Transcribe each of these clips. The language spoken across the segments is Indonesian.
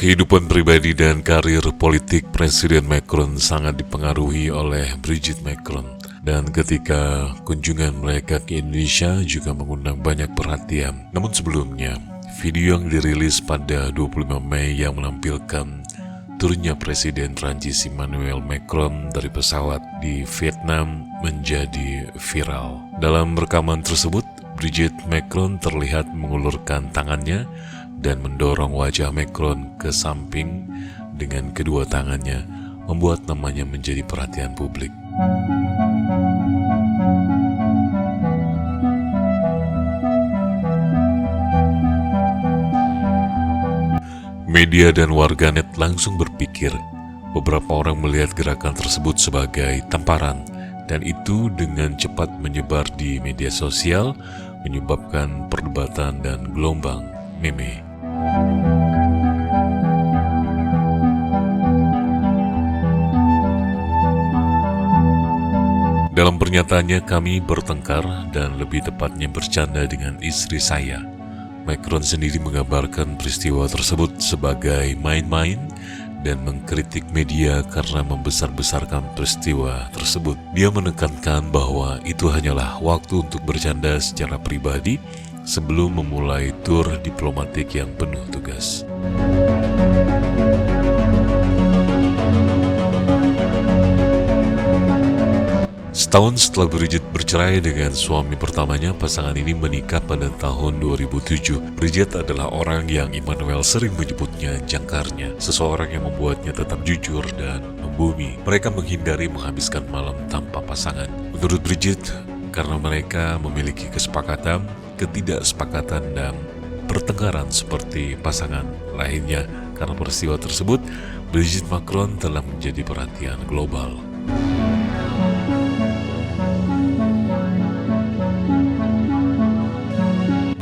Kehidupan pribadi dan karir politik Presiden Macron sangat dipengaruhi oleh Brigitte Macron. Dan ketika kunjungan mereka ke Indonesia juga mengundang banyak perhatian. Namun sebelumnya, video yang dirilis pada 25 Mei yang menampilkan turunnya Presiden Prancis Emmanuel Macron dari pesawat di Vietnam menjadi viral. Dalam rekaman tersebut, Brigitte Macron terlihat mengulurkan tangannya dan mendorong wajah Macron ke samping dengan kedua tangannya, membuat namanya menjadi perhatian publik. Media dan warganet langsung berpikir. Beberapa orang melihat gerakan tersebut sebagai tamparan, dan itu dengan cepat menyebar di media sosial, menyebabkan perdebatan dan gelombang meme. Dalam pernyataannya, kami bertengkar dan lebih tepatnya bercanda dengan istri saya. Macron sendiri menggambarkan peristiwa tersebut sebagai main-main dan mengkritik media karena membesar-besarkan peristiwa tersebut. Dia menekankan bahwa itu hanyalah waktu untuk bercanda secara pribadi sebelum memulai tur diplomatik yang penuh tugas. Setahun setelah Brigitte bercerai dengan suami pertamanya, pasangan ini menikah pada tahun 2007. Brigitte adalah orang yang Emmanuel sering menyebutnya jangkarnya, seseorang yang membuatnya tetap jujur dan membumi. Mereka menghindari menghabiskan malam tanpa pasangan. Menurut Brigitte, karena mereka memiliki kesepakatan, ketidaksepakatan, dan pertengkaran seperti pasangan lainnya. Karena peristiwa tersebut, Brigitte Macron telah menjadi perhatian global.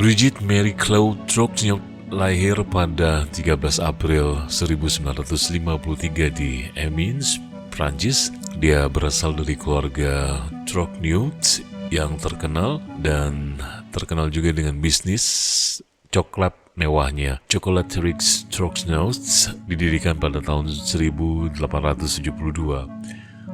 Brigitte Marie Claude Trogneux lahir pada 13 April 1953 di Amiens, Prancis. Dia berasal dari keluarga Trogneux yang terkenal dan terkenal juga dengan bisnis coklat mewahnya. Chocolaterie Trogneux didirikan pada tahun 1872.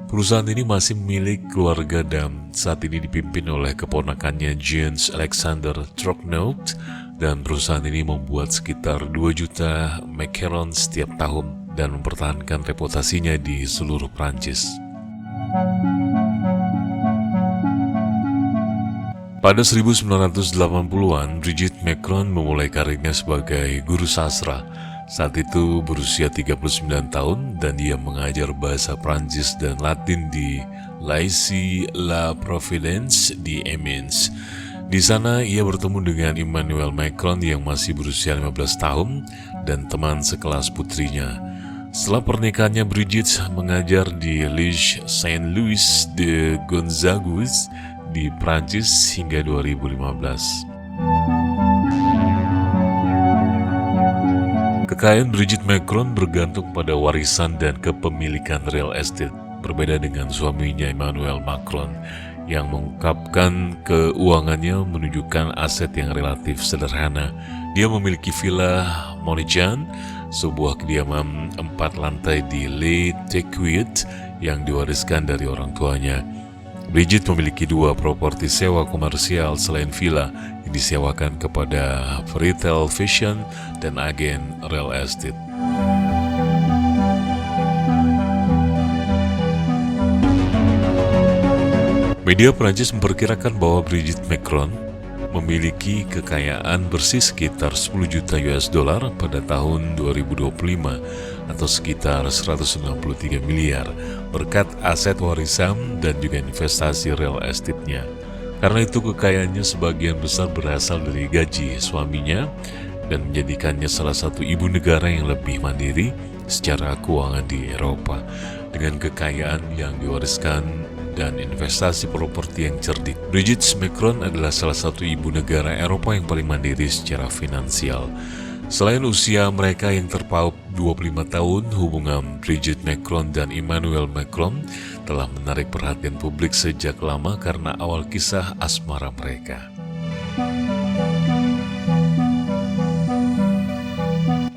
Perusahaan ini masih milik keluarga dan saat ini dipimpin oleh keponakannya Jens Alexander Trogneux, dan perusahaan ini membuat sekitar 2 juta macarons setiap tahun dan mempertahankan reputasinya di seluruh Prancis. Pada 1980-an, Brigitte Macron memulai karirnya sebagai guru sastra. Saat itu berusia 39 tahun dan dia mengajar bahasa Prancis dan Latin di Lycée La Providence di Amiens. Di sana ia bertemu dengan Emmanuel Macron yang masih berusia 15 tahun dan teman sekelas putrinya. Setelah pernikahannya, Brigitte mengajar di Lycée Saint-Louis de Gonzague di Prancis hingga 2015. Kekayaan Brigitte Macron bergantung pada warisan dan kepemilikan real estate. Berbeda dengan suaminya Emmanuel Macron yang mengungkapkan keuangannya menunjukkan aset yang relatif sederhana. Dia memiliki Villa Montjean, sebuah kediaman 4 lantai di Le Tequet yang diwariskan dari orang tuanya. Brigitte memiliki 2 properti sewa komersial selain villa yang disewakan kepada retail fashion dan agen real estate. Media Prancis memperkirakan bahwa Brigitte Macron memiliki kekayaan bersih sekitar 10 juta US dollar pada tahun 2025 atau sekitar 163 miliar berkat aset warisan dan juga investasi real estate-nya. Karena itu kekayaannya sebagian besar berasal dari gaji suaminya dan menjadikannya salah satu ibu negara yang lebih mandiri secara keuangan di Eropa. Dengan kekayaan yang diwariskan dan investasi properti yang cerdik, Brigitte Macron adalah salah satu ibu negara Eropa yang paling mandiri secara finansial. Selain usia mereka yang terpaut 25 tahun, hubungan Brigitte Macron dan Emmanuel Macron telah menarik perhatian publik sejak lama karena awal kisah asmara mereka.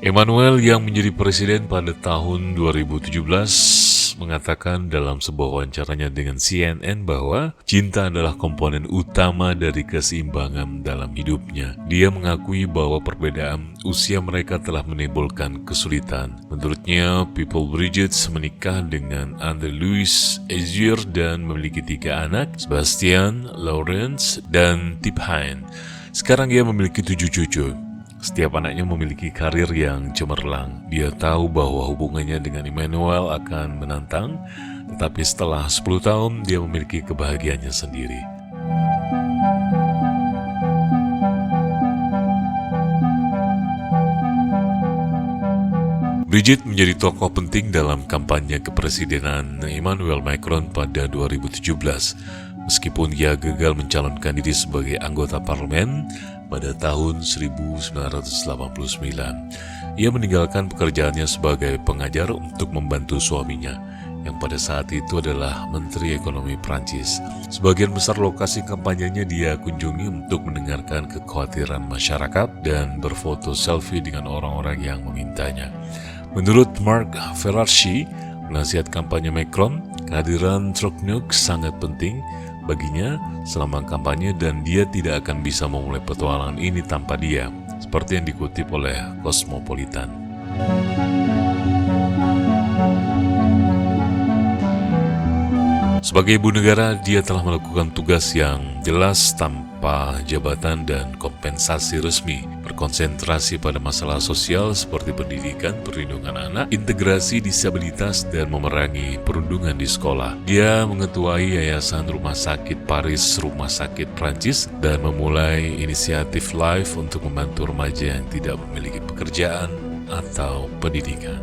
Emmanuel yang menjadi presiden pada tahun 2017 mengatakan dalam sebuah wawancaranya dengan CNN bahwa cinta adalah komponen utama dari keseimbangan dalam hidupnya. Dia mengakui bahwa perbedaan usia mereka telah menimbulkan kesulitan. Menurutnya, People Bridges menikah dengan Andre Louis Azier dan memiliki 3 anak, Sebastian, Lawrence, dan Tip Hein. Sekarang ia memiliki 7 cucu. Setiap anaknya memiliki karir yang cemerlang. Dia tahu bahwa hubungannya dengan Emmanuel akan menantang, tetapi setelah 10 tahun dia memiliki kebahagiaannya sendiri. Brigitte menjadi tokoh penting dalam kampanye kepresidenan Emmanuel Macron pada 2017. Meskipun ia gagal mencalonkan diri sebagai anggota parlemen pada tahun 1989, ia meninggalkan pekerjaannya sebagai pengajar untuk membantu suaminya, yang pada saat itu adalah Menteri Ekonomi Prancis. Sebagian besar lokasi kampanyenya dia kunjungi untuk mendengarkan kekhawatiran masyarakat dan berfoto selfie dengan orang-orang yang memintanya. Menurut Marc Ferracci, penasihat kampanye Macron, kehadiran Trakhnuk sangat penting baginya selama kampanye dan dia tidak akan bisa memulai petualangan ini tanpa dia, seperti yang dikutip oleh Cosmopolitan. Sebagai ibu negara, dia telah melakukan tugas yang jelas tanpa jabatan dan kompensasi resmi, berkonsentrasi pada masalah sosial seperti pendidikan, perlindungan anak, integrasi disabilitas, dan memerangi perundungan di sekolah. Dia mengetuai Yayasan Rumah Sakit Paris Rumah Sakit Prancis dan memulai inisiatif Life untuk membantu remaja yang tidak memiliki pekerjaan atau pendidikan.